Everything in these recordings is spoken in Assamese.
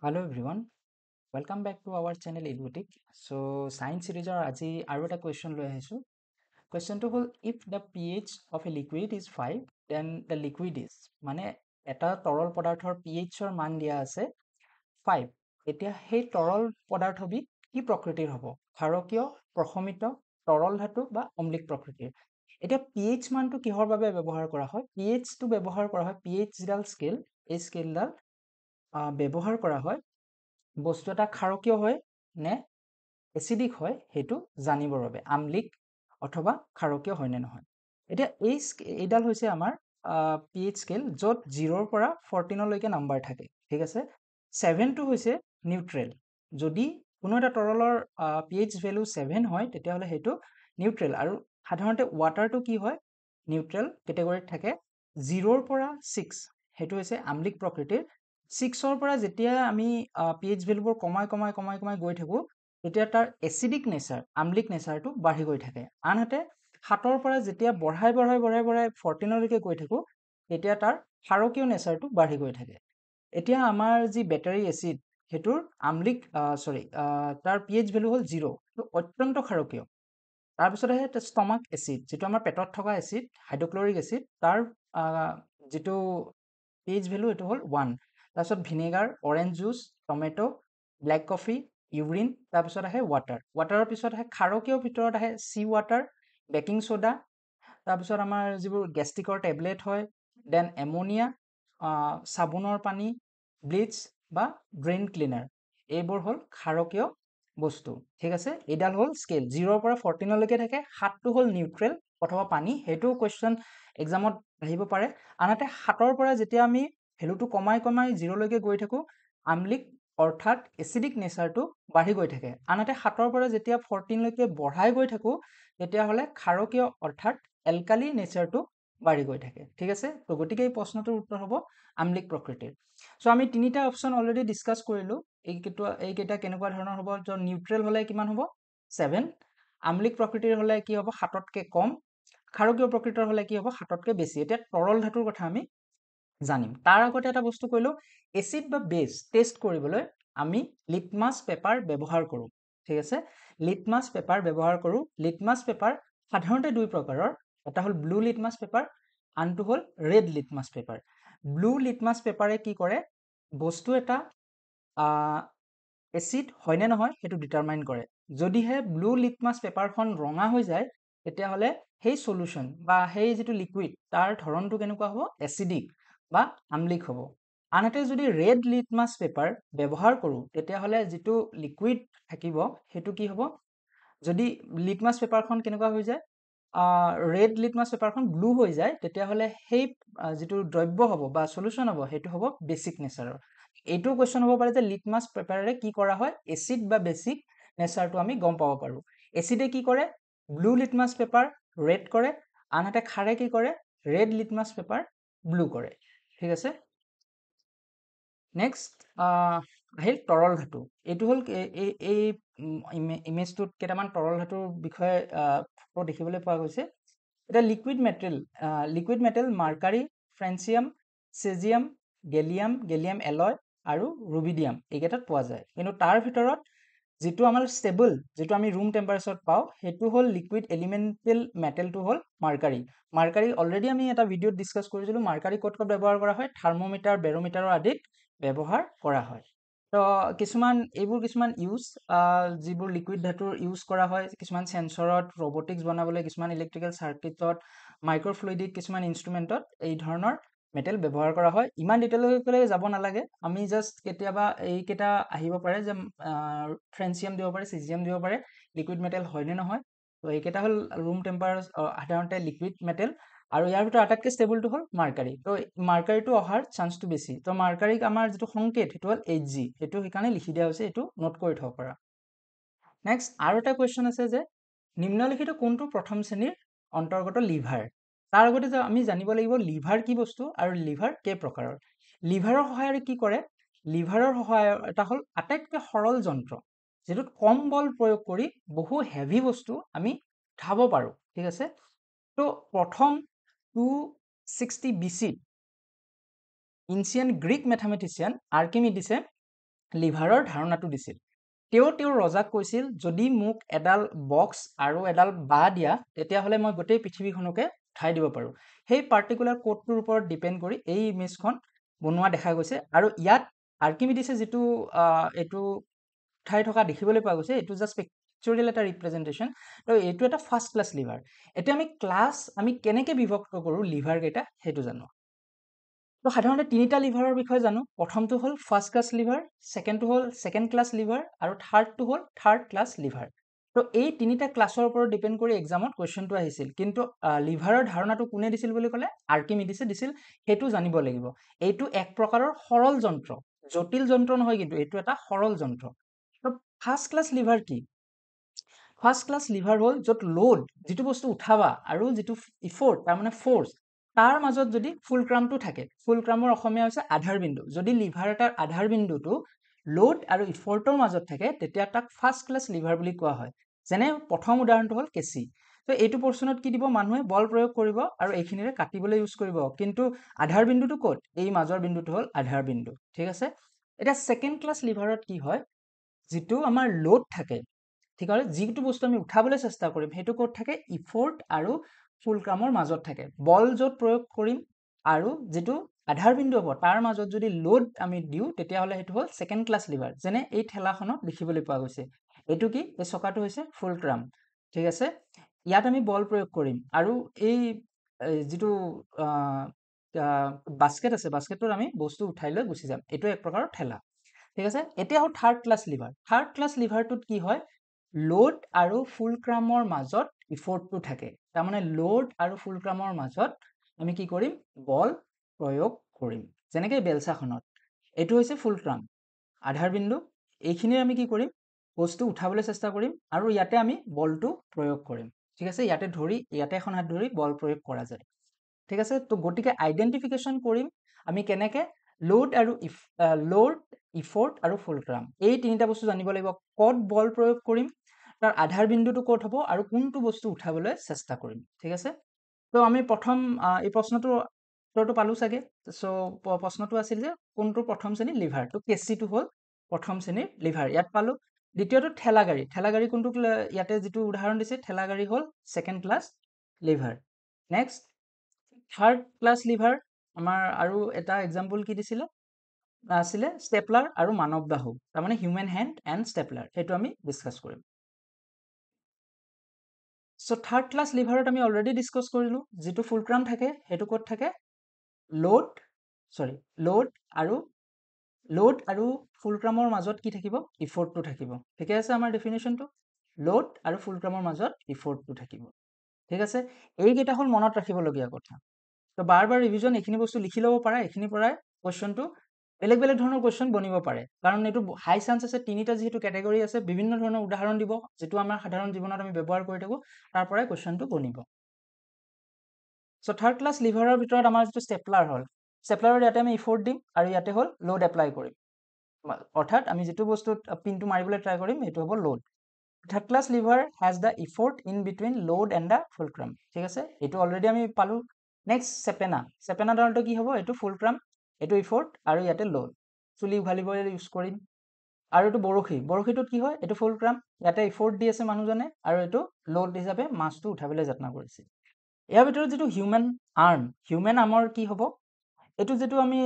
Hello everyone, welcome back to our channel Edutic. So science series আজি আৰু এটা question লৈ আহিছো. Questionটো হ'ল if the pH of a liquid is 5 then the liquid is মানে এটা তৰল পদাৰ্থৰ pH ৰ মান দিয়া আছে 5. এতিয়া সেই তৰল পদাৰ্থবিধ কি প্ৰকৃতিৰ হ'ব? ক্ষাৰকীয়, প্ৰশমিত, তৰল ধাতু বা অম্লিক প্ৰকৃতিৰ। এতিয়া pH মানটো কিহৰ বাবে ব্যৱহাৰ কৰা হয়? pH টো ব্যৱহাৰ কৰা হয় pH যিডাল স্কেল এই স্কেলডাল ব্যৱহাৰ কৰা হয় বস্তু এটা ক্ষাৰকীয় হয় নে এচিডিক হয় সেইটো জানিবৰ বাবে আমলিক অথবা ক্ষাৰকীয় হয় নে নহয় এতিয়া এইডাল হৈছে আমাৰ pH স্কেল য'ত 0 ৰ পৰা 14 লৈকে নাম্বাৰ থাকে ঠিক আছে 7 টো হৈছে নিউট্ৰেল যদি কোনো এটা তৰলৰ pH ভ্যালু 7 হয় তেতিয়াহলে সেইটো নিউট্ৰেল আৰু সাধাৰণতে ওৱাটাৰটো কি হয় নিউট্ৰেল কেটেগৰীত থাকে 0 ৰ পৰা 6 সেইটো হৈছে আমলিক প্ৰকৃতিৰ 6 ৰ পৰা যেতিয়া আমি pH ভ্যালুবোৰ কমাই গৈ থাকো তেতিয়া তাৰ এচিডিক নেচাৰ আমলিক নেচাৰটো বাঢ়ি গৈ থাকে আনহাতে 7 ৰ পৰা যেতিয়া বঢ়াই 14 লৈকে গৈ থাকো তেতিয়া তাৰ ক্ষাৰকীয় নেচাৰটো বাঢ়ি গৈ থাকে এতিয়া আমাৰ যি বেটাৰী এচিড হেতুৰ আমলিক তাৰ pH ভ্যালু হ'ল 0 তো অত্যন্ত ক্ষাৰকীয় তাৰ পিছত আহে ষ্টমাক এচিড যেটো আমাৰ পেটত থকা এচিড হাইড্ৰক্লৰিক এচিড তাৰ যেটো pH ভ্যালু এটো হ'ল 1 তাৰপিছত vinegar orange juice tomato black coffee urine তাৰপিছত আহে ৱাটাৰৰ পিছত আহে ক্ষাৰকীয় ভিতৰত আহে সি ৱাটাৰ বেকিং সোডা তাৰপিছত আমাৰ যিবোৰ গেষ্ট্ৰিকৰ টেবলেট হয় দেন এমোনিয়া সাবুনৰ পানী ব্লিচ বা ড্ৰেইন ক্লিনাৰ এইবোৰ হ'ল ক্ষাৰকীয় বস্তু ঠিক আছে এডাল হ'ল স্কেল 0 ৰ পৰা 14 লৈকে থাকে 7 টো হ'ল নিউট্ৰেল অথবা পানী হেতু কোৱেশ্চন এক্সামত আহিব পাৰে আনহাতে 7 ৰ পৰা যেতিয়া আমি ভ্যালুটো কমাই 0 লৈকে গৈ থাকো আমলিক অৰ্থাৎ এচিডিক নেচাৰটো বাঢ়ি গৈ থাকে আনহাতে 7 ৰ পৰা যেতিয়া 14 লৈকে বঢ়াই গৈ থাকো তেতিয়া হলে ক্ষাৰকীয় অৰ্থাৎ এলকালি নেচাৰটো বাঢ়ি গৈ থাকে ঠিক আছে তো গতিকে এই প্ৰশ্নটোৰ উত্তৰ হ'ব আমলিক প্ৰকৃতিৰ সো আমি তিনিটা অপচন অলৰেডি ডিসকাস কৰিলো এইকেইটা কেনেকুৱা ধৰণৰ হ'ব য নিউট্ৰেল হলে কিমান হ'ব 7 আমলিক প্ৰকৃতিৰ হলে কি হ'ব 7 তকৈ কম ক্ষাৰকীয় প্ৰকৃতিৰ হলে কি হ'ব 7 তকৈ বেছি এতিয়া তৰল ধাতুৰ কথা আমি জানিম তাৰ আগতে এটা বস্তু কইলো এসিড বা বেস টেস্ট কৰিবলৈ আমি লিটমাস পেপাৰ ব্যৱহাৰ কৰো ঠিক আছে লিটমাস পেপাৰ ব্যৱহাৰ কৰো লিটমাস পেপাৰ সাধাৰণতে দুই প্ৰকাৰৰ এটা হ'ল ব্লু লিটমাস পেপাৰ আনটো হ'ল red litmus paper blue litmus পেপাৰে কি কৰে বস্তু এটা এসিড হয় নে নহয় হেতু ডিটাৰমাইন কৰে যদিহে ব্লু লিটমাস পেপাৰখন ৰঙা হৈ যায় তেতিয়া হলে সেই সলিউশন বা সেই যেটো লিকুইড তাৰ ধৰণটো কেনেকুৱা হ'ব এসিডিক বা আমলিক হ'ব আনহাতে যদি ৰেড লিটমাস পেপাৰ ব্যৱহাৰ কৰো তেতিয়া হলে যেটো লিকুইড থাকিব হেতু কি হ'ব যদি লিটমাস পেপাৰখন কেনেকুৱা হৈ যায় ৰেড লিটমাস পেপাৰখন ব্লু হৈ যায় তেতিয়া হলে সেই যেটো দ্ৰব্য হ'ব বা সলিউশন হ'ব হেতু হ'ব বেসিক নেচাৰৰ এইটো কোৱেশ্চন হ'ব পাৰে যে লিটমাস পেপাৰেৰে কি কৰা হয় এসিড বা বেসিক নেচাৰটো আমি গম পাব পাৰো এসিডে কি কৰে ব্লু লিটমাস পেপাৰ ৰেড কৰে আনহাতে ক্ষাৰে কি কৰে ৰেড লিটমাস পেপাৰ ব্লু কৰে ঠিক আছে নেক্সট আহিল তৰল ধাতু এইটো হ'ল এই ইমেজটোত কেইটামান তৰল ধাতুৰ বিষয়ে ফটো দেখিবলৈ পোৱা গৈছে এটা liquid metal mercury francium caesium gallium alloy আৰু ৰুবিডিয়াম এইকেইটাত পোৱা যায় কিন্তু তাৰ ভিতৰত যেটো আমাৰ ষ্টেবল যেটো আমি ৰুম টেম্পাৰেচাৰত পাও হেতু হ'ল লিকুইড এলিমেন্টেল মেটেলটো হ'ল মাৰ্কাৰী অলৰেডি আমি এটা ভিডিঅত ডিসকাস কৰিছিলো মাৰ্কাৰী ক'ত ব্যৱহাৰ কৰা হয় থাৰ্মোমিটাৰ বেৰোমিটাৰৰ আদিত ব্যৱহাৰ কৰা হয় তো এইবোৰ কিছুমান ইউজ যিবোৰ লিকুইড ধাতুৰ ইউজ কৰা হয় কিছুমান সেন্সৰত ৰবটিক্স বনাবলৈ কিছুমান ইলেক্ট্ৰিকেল সাৰ্কিটত মাইক্ৰোফ্লুইডিক কিছুমান ইনস্ট্ৰুমেন্টত এই ধৰণৰ মেটেল ব্যৱহাৰ কৰা হয় ইমান ডিটেইললৈ যাব নালাগে আমি জাস্ট কেতিয়াবা এইকেইটা আহিব পাৰে যে ফ্ৰেন্সিয়াম দিব পাৰে সিজিয়াম দিব পাৰে লিকুইড মেটেল হয় নে নহয় তো এইকেইটা হ'ল ৰুম টেম্পাৰেচাৰ সাধাৰণতে লিকুইড মেটেল আৰু ইয়াৰ ভিতৰত আটাইতকৈ ষ্টেবলটো হ'ল মাৰ্কাৰী তো মাৰ্কাৰীটো অহাৰ চান্সটো বেছি তো মাৰ্কাৰীক আমাৰ যেটো সংকেত হেতু হ'ল Hg হেতু হিকানে লিখি দিয়া হৈছে এটো নোট কৰি থব পাৰা নেক্সট আৰু এটা কোৱেশ্চন আছে যে নিম্নলিখিত কোনটো প্ৰথম শ্ৰেণীৰ অন্তৰ্গত লিভাৰ তাৰ আগতে যে আমি জানিব লাগিব লিভাৰ কি বস্তু আৰু লিভাৰ কেই প্ৰকাৰৰ লিভাৰৰ সহায়ৰে কি কৰে লিভাৰৰ সহায়ৰ এটা হ'ল আটাইতকৈ সৰল যন্ত্ৰ যেটোত কম বল প্ৰয়োগ কৰি বহু হেভি বস্তু আমি উঠাব পাৰো ঠিক আছে তো প্ৰথম 260 BC এনশিয়েন্ট গ্ৰীক ম্যাথমেটিশিয়ান আৰ্কিমিডিছে লিভাৰৰ ধাৰণাটো দিছিল তেওঁৰ ৰজাক কৈছিল যদি মোক এডাল বক্স আৰু এডাল বাঁহ দিয়া তেতিয়াহ'লে মই গোটেই পৃথিৱীখনকে উঠাই দিব পাৰোঁ সেই পাৰ্টিকুলাৰ কোডটোৰ ওপৰত ডিপেণ্ড কৰি এই ইমেজখন বনোৱা দেখা গৈছে আৰু ইয়াত আৰ্কিমিডিছে যিটো এইটো উঠাই থকা দেখিবলৈ পোৱা গৈছে এইটো জাষ্ট পিকচৰিয়েল এটা ৰিপ্ৰেজেণ্টেশ্যন আৰু এইটো এটা ফাৰ্ষ্ট ক্লাছ লিভাৰ এতিয়া আমি কেনেকৈ বিভক্ত কৰোঁ লিভাৰ কেইটা সেইটো জানো তো সাধাৰণতে তিনিটা লিভাৰৰ বিষয়ে জানো প্ৰথমটো হ'ল ফাৰ্ষ্ট ক্লাছ লিভাৰ ছেকেণ্ডটো হ'ল ছেকেণ্ড ক্লাছ লিভাৰ আৰু থাৰ্ডটো হ'ল থাৰ্ড ক্লাছ লিভাৰ তো এই তিনিটা ক্লাছৰ ওপৰত ডিপেণ্ড কৰি এক্সামত কুৱেশ্যনটো আহিছিল কিন্তু লিভাৰৰ ধাৰণাটো কোনে দিছিল বুলি ক'লে আৰ্কিমিডিছে দিছিল সেইটো জানিব লাগিব এইটো এক প্ৰকাৰৰ সৰল যন্ত্ৰ জটিল যন্ত্ৰ নহয় কিন্তু এইটো এটা সৰল যন্ত্ৰ তো ফাৰ্ষ্ট ক্লাছ লিভাৰ কি ফাৰ্ষ্ট ক্লাছ লিভাৰ হ'ল য'ত লোড যিটো বস্তু উঠাবা আৰু যিটো ইফৰ্ট তাৰমানে ফ'ৰ্চ তাৰ মাজত যদি ফুলক্ৰামটো থাকে ফুলক্ৰামৰ অসমীয়া হৈছে আধাৰ বিন্দু যদি লিভাৰ এটাৰ আধাৰ বিন্দুটো লোড আৰু ইফৰ্টৰ মাজত থাকে তেতিয়া তাক ফাৰ্ষ্ট ক্লাছ লিভাৰ বুলি কোৱা হয় যেনে প্ৰথম উদাহৰণটো হ'ল কেচি তো এইটো পৰ্চনত কি দিব মানুহে বল প্ৰয়োগ কৰিব আৰু এইখিনিৰে কাটিবলৈ ইউজ কৰিব কিন্তু আধাৰ বিন্দুটো ক'ত এই মাজৰ বিন্দুটো হ'ল আধাৰ বিন্দু ঠিক আছে এতিয়া ছেকেণ্ড ক্লাছ লিভাৰত কি হয় যিটো আমাৰ লোড থাকে ঠিক আছে যিটো বস্তু আমি উঠাবলৈ চেষ্টা কৰিম সেইটো ক'ত থাকে ইফৰ্ট আৰু ফুলক্ৰামৰ মাজত থাকে বল য'ত প্ৰয়োগ কৰিম আৰু যিটো আধাৰ বিন্দু হ'ব তাৰ মাজত যদি লোড আমি দিওঁ তেতিয়াহ'লে সেইটো হ'ল ছেকেণ্ড ক্লাছ লিভাৰ যেনে এই ঠেলাখনত দেখিবলৈ পোৱা গৈছে এইটো কি এই চকাটো হৈছে ফুলক্ৰাম ঠিক আছে ইয়াত আমি বল প্ৰয়োগ কৰিম আৰু এই যিটো বাস্কেট আছে বাস্কেটত আমি বস্তু উঠাই লৈ গুচি যাম এইটো এক প্ৰকাৰৰ ঠেলা ঠিক আছে এতিয়া হ'ল থাৰ্ড ক্লাছ লিভাৰটোত কি হয় লোড আৰু ফুলক্ৰামৰ মাজত ইফৰ্টটো থাকে তাৰমানে লোড আৰু ফুলক্ৰামৰ মাজত আমি কি কৰিম বল প্ৰয়োগ কৰিম যেনেকৈ বেলচাখনত এইটো হৈছে ফুলক্ৰাম আধাৰ বিন্দু এইখিনিৰ আমি কি কৰিম বস্তু উঠাবলৈ চেষ্টা কৰিম আৰু ইয়াতে আমি বলটো প্ৰয়োগ কৰিম ঠিক আছে ইয়াতে এখন হাত ধৰি বল প্ৰয়োগ কৰা যায় ঠিক আছে তো গতিকে আইডেণ্টিফিকেশ্যন কৰিম আমি কেনেকৈ লোড ইফৰ্ট আৰু ফুলক্ৰাম এই তিনিটা বস্তু জানিব লাগিব ক'ত বল প্ৰয়োগ কৰিম তাৰ আধাৰ বিন্দুটো ক'ত হ'ব আৰু কোনটো বস্তু উঠাবলৈ চেষ্টা কৰিম ঠিক আছে তো আমি প্ৰথম এই প্ৰশ্নটো উত্তৰটো পালোঁ চাগে চ' প্ৰশ্নটো আছিল যে কোনটো প্ৰথম শ্ৰেণীৰ লিভাৰ তো কেচিটো হ'ল প্ৰথম শ্ৰেণীৰ লিভাৰ ইয়াত পালোঁ দ্বিতীয়টো ঠেলাগাড়ী কোনটো ইয়াতে যিটো উদাহৰণ দিছে ঠেলাগাড়ী হ'ল second class liver next third class liver আমাৰ আৰু এটা এক্সাম্পল কি দিছিলে আছিলে ষ্টেপলাৰ আৰু মানৱ বাহু তাৰমানে হিউমেন হেণ্ড এণ্ড ষ্টেপলাৰ সেইটো আমি ডিছকাছ কৰিম চ' থাৰ্ড ক্লাছ লিভাৰত আমি অলৰেডি ডিছকাছ কৰিলোঁ যিটো ফুলক্ৰাম থাকে সেইটো ক'ত থাকে লোড আৰু ফুলক্ৰামৰ মাজত কি থাকিব ইফৰ্টটো থাকিব ঠিকে আছে আমাৰ ডেফিনেশ্যনটো লোড আৰু ফুলক্ৰামৰ মাজত ইফৰ্টটো থাকিব ঠিক আছে এইকেইটা হ'ল মনত ৰাখিবলগীয়া কথা তো বাৰ ৰিভিজন এইখিনি বস্তু লিখি ল'ব পাৰা এইখিনিৰ পৰাই কুৱেশ্যনটো বেলেগ ধৰণৰ কুৱেশ্যন বনিব পাৰে কাৰণ এইটো হাই চান্স আছে তিনিটা যিহেতু কেটেগৰী আছে বিভিন্ন ধৰণৰ উদাহৰণ দিব যিটো আমাৰ সাধাৰণ জীৱনত আমি ব্যৱহাৰ কৰি থাকোঁ তাৰ পৰাই কুৱেশ্যনটো বনিব চ' থাৰ্ড ক্লাছ লিভাৰৰ ভিতৰত আমাৰ যিটো ষ্টেপলাৰ হ'ল ষ্টেপলাৰত ইয়াতে আমি ইফৰ্ট দিম আৰু ইয়াতে হ'ল লোড এপ্লাই কৰিম অৰ্থাৎ আমি যিটো বস্তুত পিনটো মাৰিবলৈ ট্ৰাই কৰিম সেইটো হ'ব load third class lever has the effort in between load and the fulcrum ঠিক আছে এইটো অলৰেডি আমি পালোঁ নেক্সট চেপেনা ধৰণটো কি হ'ব এইটো ফুলক্ৰাম এইটো ইফৰ্ট আৰু ইয়াতে লোড চুলি উঘালিবলৈ ইউজ কৰিম আৰু এইটো বৰশীটোত কি হয় এইটো ফুলক্ৰাম ইয়াতে ইফৰ্ট দি আছে মানুহজনে আৰু এইটো লোড হিচাপে মাছটো উঠাবলৈ যত্ন কৰিছে ইয়াৰ ভিতৰত যিটো হিউমেন আৰ্মৰ কি হ'ব এইটো যিটো আমি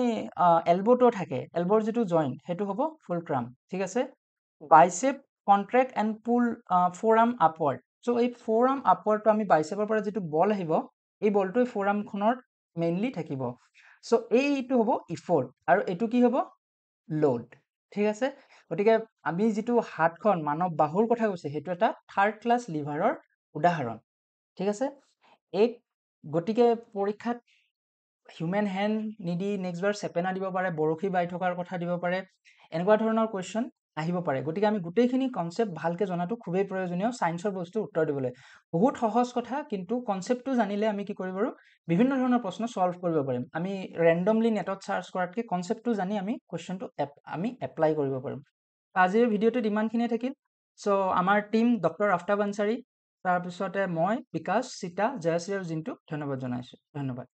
এলব'টো থাকে এলব'ৰ যিটো জইণ্ট সেইটো হ'ব ফুলক্ৰাম ঠিক আছে biceps contract and pull forearm upward so' এই ফ'ৰ আৰ্ম আপৱাৰ্ডটো আমি বাইচেপৰ পৰা যিটো বল আহিব এই বলটো ফ'ৰ আৰ্মখনত মেইনলি থাকিব চ' এইটো হ'ব ইফৰ্ট আৰু এইটো কি হ'ব লোড ঠিক আছে গতিকে আমি যিটো হাতখন মানৱ বাহুৰ কথা কৈছে সেইটো এটা থাৰ্ড ক্লাছ লিভাৰৰ উদাহৰণ ঠিক আছে গতিকে পৰীক্ষাত হিউমেন হেণ্ড নিদি নেক্সট বাৰ চেপেনা দিব পাৰে বৰশী বাই থকাৰ কথা দিব পাৰে এনেকুৱা ধৰণৰ কুৱেশ্যন আহিব পাৰে গতিকে আমি গোটেইখিনি কনচেপ্ট ভালকৈ জনাটো খুবেই প্ৰয়োজনীয় ছায়েন্সৰ বস্তু উত্তৰ দিবলৈ বহুত সহজ কথা কিন্তু কনচেপ্টটো জানিলে আমি কি কৰিব পাৰোঁ বিভিন্ন ধৰণৰ প্ৰশ্ন ছল্ভ কৰিব পাৰিম আমি ৰেণ্ডমলি নেটত চাৰ্চ কৰাতকৈ কনচেপ্টটো জানি আমি কুৱেশ্যনটো আমি এপ্লাই কৰিব পাৰিম আজিৰ ভিডিঅ'টোত ইমানখিনিয়ে থাকিল চ' আমাৰ টীম ডক্টৰ আফতাব আনচাৰী তাৰপিছতে মই বিকাশ চিতা জয়শ্ৰী আৰু জিন্তু ধন্যবাদ জনাইছোঁ ধন্যবাদ